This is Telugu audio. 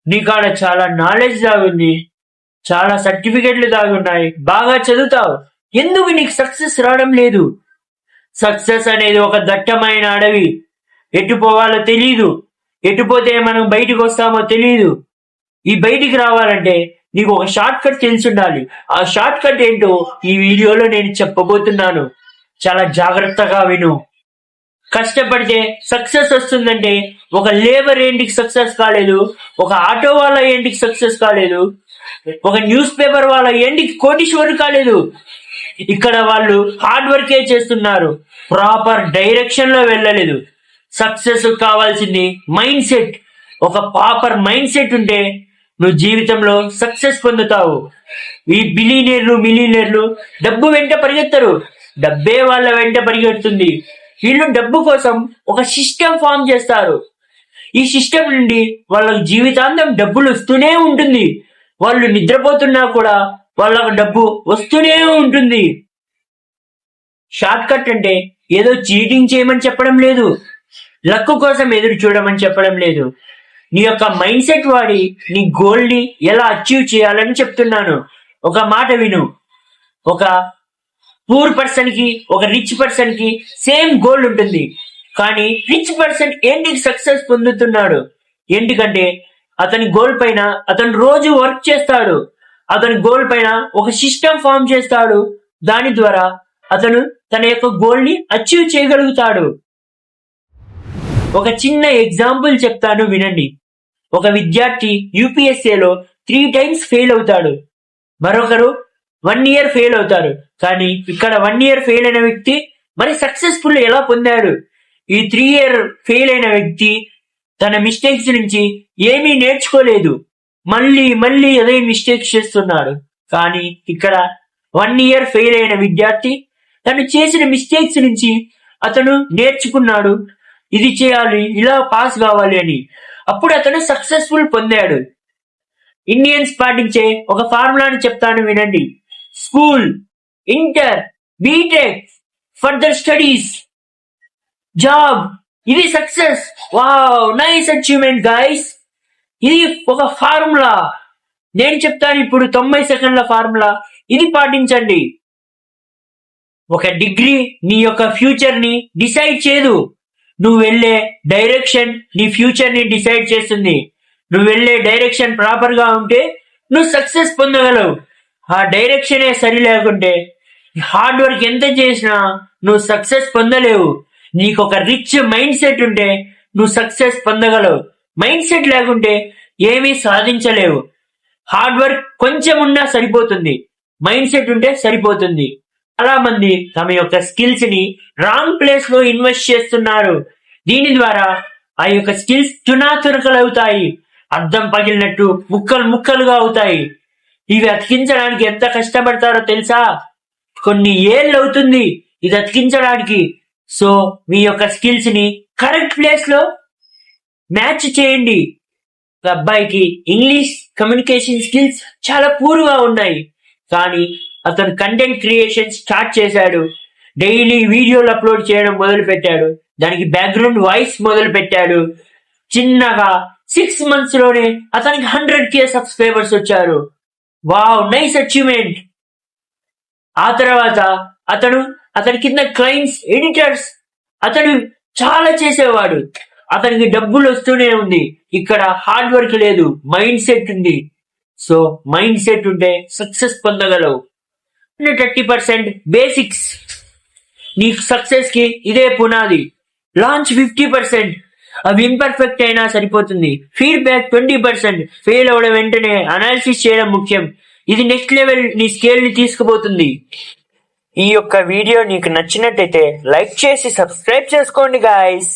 నీకాడ చాలా నాలెడ్జ్ దాగుంది, చాలా సర్టిఫికెట్లు దాగున్నాయి, బాగా చదువుతావు, ఎందుకు నీకు సక్సెస్ రావడం లేదు? సక్సెస్ అనేది ఒక దట్టమైన అడవి. ఎటు పోవాలో తెలీదు, ఎటు పోతే మనం బయటికి వస్తామో తెలీదు. ఈ బయటికి రావాలంటే నీకు ఒక షార్ట్ కట్ తెలిసి ఉండాలి. ఆ షార్ట్ కట్ ఏంటో ఈ వీడియోలో నేను చెప్పబోతున్నాను. చాలా జాగ్రత్తగా విను. కష్టపడితే సక్సెస్ వస్తుందంటే ఒక లేబర్ ఏంటికి సక్సెస్ కాలేదు, ఒక ఆటో వాళ్ళ ఏంటికి సక్సెస్ కాలేదు, ఒక న్యూస్ పేపర్ వాళ్ళ ఏంటికి కోటీశ్వరుడు కాలేదు. ఇక్కడ వాళ్ళు హార్డ్ వర్కే చేస్తున్నారు, ప్రాపర్ డైరెక్షన్ లో వెళ్ళలేదు. సక్సెస్ కావాల్సింది మైండ్ సెట్. ఒక ప్రాపర్ మైండ్ సెట్ ఉంటే నువ్వు జీవితంలో సక్సెస్ పొందుతావు. ఈ బిలీనియర్లు మిలీనియర్లు డబ్బు వెంట పరిగెత్తరు, డబ్బే వాళ్ళ వెంట పరిగెడుతుంది. వీళ్ళు డబ్బు కోసం ఒక సిస్టమ్ ఫామ్ చేస్తారు. ఈ సిస్టమ్ నుండి వాళ్ళకి జీవితాంతం డబ్బులు వస్తూనే ఉంటుంది. వాళ్ళు నిద్రపోతున్నా కూడా వాళ్ళకు డబ్బు వస్తూనే ఉంటుంది. షార్ట్ కట్ అంటే ఏదో చీటింగ్ చేయమని చెప్పడం లేదు, లక్ కోసం ఎదురు చూడమని చెప్పడం లేదు. నీ యొక్క మైండ్ సెట్ వాడి నీ గోల్ ని ఎలా అచీవ్ చేయాలని చెప్తున్నాను. ఒక మాట విను. ఒక పూర్ పర్సన్ కి ఒక రిచ్ పర్సన్ కి సేమ్ గోల్ ఉంటుంది. కానీ రిచ్ పర్సన్ ఏంటికి సక్సెస్ పొందుతున్నాడు? ఎందుకంటే అతని గోల్ పైన అతను రోజు వర్క్ చేస్తాడు. అతని గోల్ పైన ఒక సిస్టమ్ ఫామ్ చేస్తాడు. దాని ద్వారా అతను తన యొక్క గోల్ ని అచీవ్ చేయగలుగుతాడు. ఒక చిన్న ఎగ్జాంపుల్ చెప్తాను వినండి. ఒక విద్యార్థి యూపీఎస్ఏలో 3 times ఫెయిల్ అవుతాడు. మరొకరు 1 year ఫెయిల్ అవుతారు. కానీ ఇక్కడ 1 year ఫెయిల్ అయిన వ్యక్తి మరి సక్సెస్ఫుల్ ఎలా పొందాడు? ఈ 3 year ఫెయిల్ అయిన వ్యక్తి తన మిస్టేక్స్ నుంచి ఏమీ నేర్చుకోలేదు, మళ్ళీ మళ్ళీ అదే మిస్టేక్స్ చేస్తున్నాడు. కానీ ఇక్కడ 1 year ఫెయిల్ అయిన విద్యార్థి తను చేసిన మిస్టేక్స్ నుంచి అతను నేర్చుకున్నాడు, ఇది చేయాలి, ఇలా పాస్ కావాలి అని. అప్పుడు అతను సక్సెస్ఫుల్ పొందాడు. ఇండియన్స్ పాటించే ఒక ఫార్ములాని చెప్తాను వినండి. School, inter, BTech, further studies, job, ఇది success. Wow, nice achievement guys. ఇది ఒక ఫార్ములా. నేను చెప్తాను ఇప్పుడు 90 సెకండ్ల ఫార్ములా. ఇది పాటించండి. ఒక డిగ్రీ నీ యొక్క ఫ్యూచర్ ని డిసైడ్ చేయదు. నువ్వు వెళ్ళే డైరెక్షన్ నీ ఫ్యూచర్ ని డిసైడ్ చేస్తుంది. నువ్వు వెళ్ళే డైరెక్షన్ ప్రాపర్ గా ఉంటే నువ్వు సక్సెస్ పొందగలవు. ఆ డైరెక్షనే సరి లేకుంటే హార్డ్ వర్క్ ఎంత చేసినా నువ్వు సక్సెస్ పొందలేవు. నీకు ఒక రిచ్ మైండ్ సెట్ ఉంటే నువ్వు సక్సెస్ పొందగలవు. మైండ్ సెట్ లేకుంటే ఏమీ సాధించలేవు. హార్డ్ వర్క్ కొంచెం ఉన్నా సరిపోతుంది, మైండ్ సెట్ ఉంటే సరిపోతుంది. చాలా మంది తమ యొక్క స్కిల్స్ ని రాంగ్ ప్లేస్ లో ఇన్వెస్ట్ చేస్తున్నారు. దీని ద్వారా ఆ యొక్క స్కిల్స్ తునాతునకలు అవుతాయి, అద్దం పగిలినట్టు ముక్కలు ముక్కలుగా అవుతాయి. ఇవి అతికించడానికి ఎంత కష్టపడతారో తెలుసా? కొన్ని ఏళ్ళు అవుతుంది ఇది అతికించడానికి. సో మీ యొక్క స్కిల్స్ ని కరెక్ట్ ప్లేస్ లో మ్యాచ్ చేయండి. అబ్బాయికి ఇంగ్లీష్ కమ్యూనికేషన్ స్కిల్స్ చాలా పూర్గా ఉన్నాయి, కానీ అతను కంటెంట్ క్రియేషన్ స్టార్ట్ చేశాడు. డైలీ వీడియోలు అప్లోడ్ చేయడం మొదలు పెట్టాడు. దానికి బ్యాక్గ్రౌండ్ వాయిస్ మొదలు పెట్టాడు. చిన్నగా 6 months లోనే అతనికి 100K సబ్స్క్రైబర్స్ వచ్చారు. Wow, nice achievement. ఆ తర్వాత అతని కింద క్లయింట్స్, ఎడిటర్స్, అతను చాలా చేసేవాడు. అతనికి డబ్బులు వస్తూనే ఉంది. ఇక్కడ హార్డ్ వర్క్ లేదు, మైండ్ సెట్ ఉంది. సో మైండ్ సెట్ ఉంటే సక్సెస్ పొందగలవు. 30% బేసిక్స్. నీ సక్సెస్ కి ఇదే పునాది. లాంచ్ 50%, అవి ఇంపర్ఫెక్ట్ అయినా సరిపోతుంది. ఫీడ్బ్యాక్ 20%. ఫెయిల్ అవ్వడం వెంటనే అనాలిసిస్ చేయడం ముఖ్యం. ఇది నెక్స్ట్ లెవెల్ నీ స్కేల్ ని తీసుకుపోతుంది. ఈ యొక్క వీడియో నీకు నచ్చినట్టయితే లైక్ చేసి సబ్స్క్రైబ్ చేసుకోండి గాయ్స్.